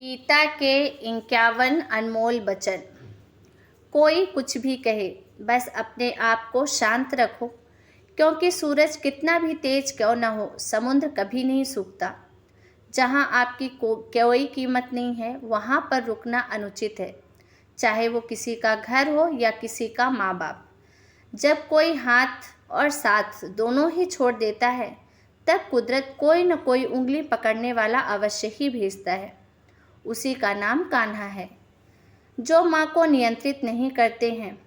गीता के 51 अनमोल वचन। कोई कुछ भी कहे, बस अपने आप को शांत रखो, क्योंकि सूरज कितना भी तेज क्यों न हो, समुद्र कभी नहीं सूखता। जहाँ आपकी कोई कीमत नहीं है, वहाँ पर रुकना अनुचित है, चाहे वो किसी का घर हो या किसी का माँ बाप। जब कोई हाथ और साथ दोनों ही छोड़ देता है, तब कुदरत कोई न कोई उंगली पकड़ने वाला अवश्य ही भेजता है। उसी का नाम कान्हा है। जो माँ को नियंत्रित नहीं करते हैं,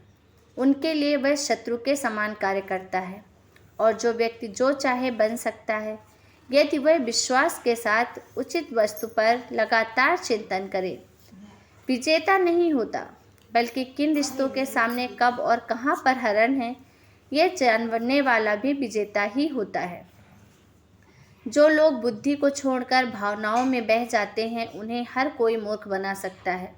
उनके लिए वह शत्रु के समान कार्य करता है। और जो व्यक्ति जो चाहे बन सकता है, यदि वह विश्वास के साथ उचित वस्तु पर लगातार चिंतन करे। विजेता नहीं होता, बल्कि किन रिश्तों के सामने कब और कहाँ पर हरण है, यह जानने वाला भी विजेता ही होता है। जो लोग बुद्धि को छोड़कर भावनाओं में बह जाते हैं, उन्हें हर कोई मूर्ख बना सकता है।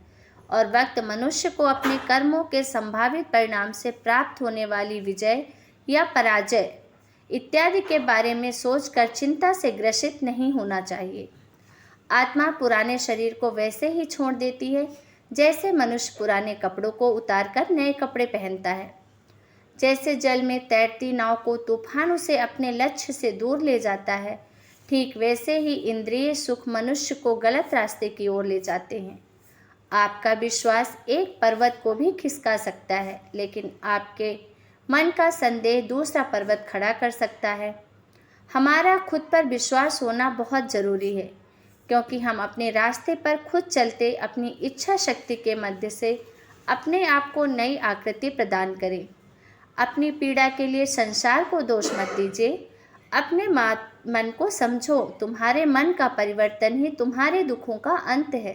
और वक्त मनुष्य को अपने कर्मों के संभावित परिणाम से प्राप्त होने वाली विजय या पराजय इत्यादि के बारे में सोचकर चिंता से ग्रसित नहीं होना चाहिए। आत्मा पुराने शरीर को वैसे ही छोड़ देती है, जैसे मनुष्य पुराने कपड़ों को उतारकर नए कपड़े पहनता है। जैसे जल में तैरती नाव को तूफान उसे अपने लक्ष्य से दूर ले जाता है, ठीक वैसे ही इंद्रिय सुख मनुष्य को गलत रास्ते की ओर ले जाते हैं। आपका विश्वास एक पर्वत को भी खिसका सकता है, लेकिन आपके मन का संदेह दूसरा पर्वत खड़ा कर सकता है। हमारा खुद पर विश्वास होना बहुत ज़रूरी है, क्योंकि हम अपने रास्ते पर खुद चलते अपनी इच्छा शक्ति के मध्य से अपने आप को नई आकृति प्रदान करें। अपनी पीड़ा के लिए संसार को दोष मत दीजिए। अपने मन को समझो, तुम्हारे मन का परिवर्तन ही तुम्हारे दुखों का अंत है।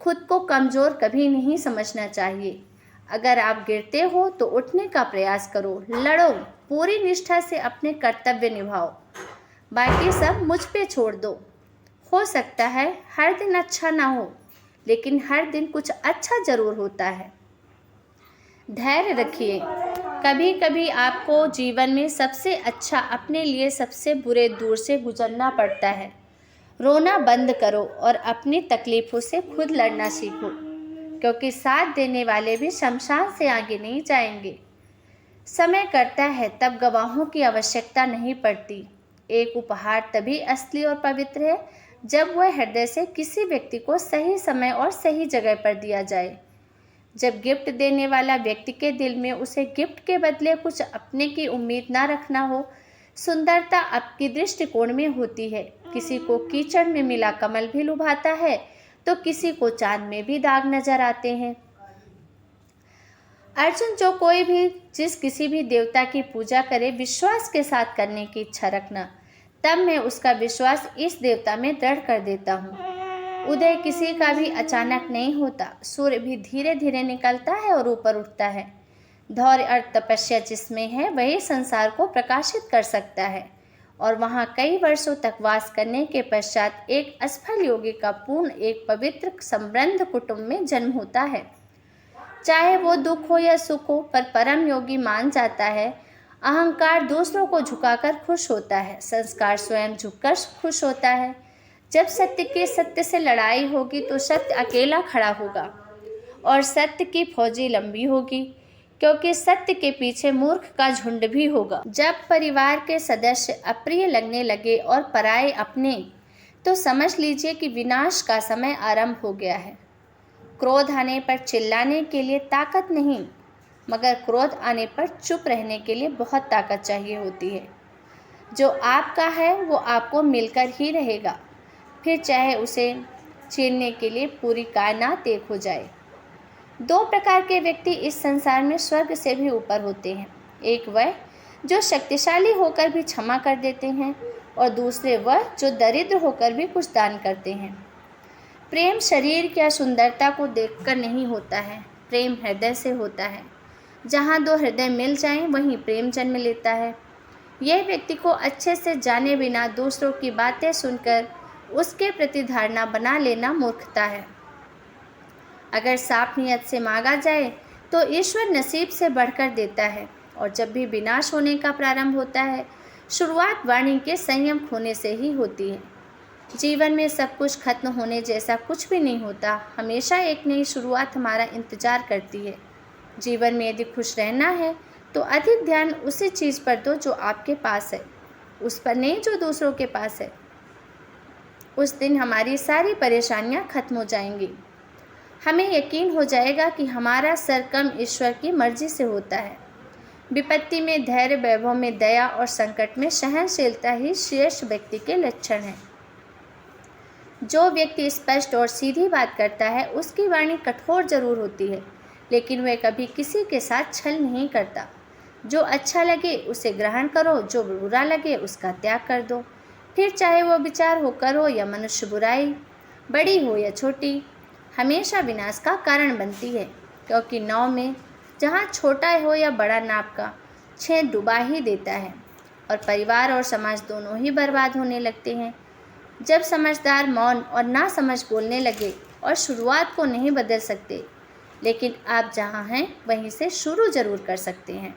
खुद को कमज़ोर कभी नहीं समझना चाहिए। अगर आप गिरते हो तो उठने का प्रयास करो, लड़ो, पूरी निष्ठा से अपने कर्तव्य निभाओ। बाकी सब मुझ पे छोड़ दो। हो सकता है हर दिन अच्छा ना हो, लेकिन हर दिन कुछ अच्छा ज़रूर होता है। धैर्य रखिए। कभी कभी आपको जीवन में सबसे अच्छा अपने लिए सबसे बुरे दौर से गुजरना पड़ता है। रोना बंद करो और अपनी तकलीफ़ों से खुद लड़ना सीखो, क्योंकि साथ देने वाले भी शमशान से आगे नहीं जाएंगे। समय करता है तब गवाहों की आवश्यकता नहीं पड़ती। एक उपहार तभी असली और पवित्र है जब वह हृदय से किसी व्यक्ति को सही समय और सही जगह पर दिया जाए। जब गिफ्ट देने वाला व्यक्ति के दिल में उसे गिफ्ट के बदले कुछ अपने की उम्मीद ना रखना हो। सुंदरता आपकी दृष्टिकोण में होती है। किसी को कीचड़ में मिला कमल भी लुभाता है, तो किसी को चांद में भी दाग नजर आते हैं। अर्जुन, जो कोई भी किसी भी देवता की पूजा करे, विश्वास के साथ करने की इच्छा रखना, तब मैं उसका विश्वास इस देवता में दृढ़ कर देता हूँ। उदय किसी का भी अचानक नहीं होता। सूर्य भी धीरे धीरे निकलता है और ऊपर उठता है। धैर्य और तपस्या जिसमें है, वही संसार को प्रकाशित कर सकता है। और वहाँ कई वर्षों तक वास करने के पश्चात एक असफल योगी का पूर्ण एक पवित्र संबंध कुटुंब में जन्म होता है। चाहे वो दुख हो या सुख हो, पर परम योगी मान जाता है। अहंकार दूसरों को झुकाकर खुश होता है, संस्कार स्वयं झुककर खुश होता है। जब सत्य से लड़ाई होगी तो सत्य अकेला खड़ा होगा और सत्य की फौजी लंबी होगी, क्योंकि सत्य के पीछे मूर्ख का झुंड भी होगा। जब परिवार के सदस्य अप्रिय लगने लगे और पराये अपने, तो समझ लीजिए कि विनाश का समय आरंभ हो गया है। क्रोध आने पर चिल्लाने के लिए ताकत नहीं, मगर क्रोध आने पर चुप रहने के लिए बहुत ताकत चाहिए होती है। जो आपका है वो आपको मिलकर ही रहेगा, फिर चाहे उसे छीनने के लिए पूरी कायनात एक हो जाए। दो प्रकार के व्यक्ति इस संसार में स्वर्ग से भी ऊपर होते हैं। एक वह जो शक्तिशाली होकर भी क्षमा कर देते हैं, और दूसरे वह जो दरिद्र होकर भी कुछ दान करते हैं। प्रेम शरीर या सुंदरता को देखकर नहीं होता है, प्रेम हृदय से होता है। जहाँ दो हृदय मिल जाएं, वहीं प्रेम जन्म लेता है। यह व्यक्ति को अच्छे से जाने बिना दूसरों की बातें सुनकर उसके प्रति धारणा बना लेना मूर्खता है। अगर साफ नियत से मांगा जाए तो ईश्वर नसीब से बढ़कर देता है, और जब भी विनाश होने का प्रारंभ होता है, शुरुआत वाणी के संयम खोने से ही होती है। जीवन में सब कुछ खत्म होने जैसा कुछ भी नहीं होता। हमेशा एक नई शुरुआत हमारा इंतज़ार करती है। जीवन में यदि खुश रहना है तो अधिक ध्यान उसी चीज़ पर दो जो आपके पास है, उस पर नहीं जो दूसरों के पास है। उस दिन हमारी सारी परेशानियां खत्म हो जाएंगी। हमें यकीन हो जाएगा कि हमारा सर कम ईश्वर की मर्जी से होता है। विपत्ति में धैर्य, वैभव में दया और संकट में सहनशीलता ही श्रेष्ठ व्यक्ति के लक्षण हैं। जो व्यक्ति स्पष्ट और सीधी बात करता है उसकी वाणी कठोर जरूर होती है, लेकिन वह कभी किसी के साथ छल नहीं करता। जो अच्छा लगे उसे ग्रहण करो, जो बुरा लगे उसका त्याग कर दो। फिर चाहे वो विचार होकर हो या मनुष्य बुराई, बड़ी हो या छोटी, हमेशा विनाश का कारण बनती है। क्योंकि नाव में जहाँ छोटा हो या बड़ा नाव का छेद डुबा ही देता है और परिवार और समाज दोनों ही बर्बाद होने लगते हैं। जब समझदार मौन और ना समझ बोलने लगे और शुरुआत को नहीं बदल सकते, लेकिन आप जहाँ हैं वहीं से शुरू जरूर कर सकते हैं।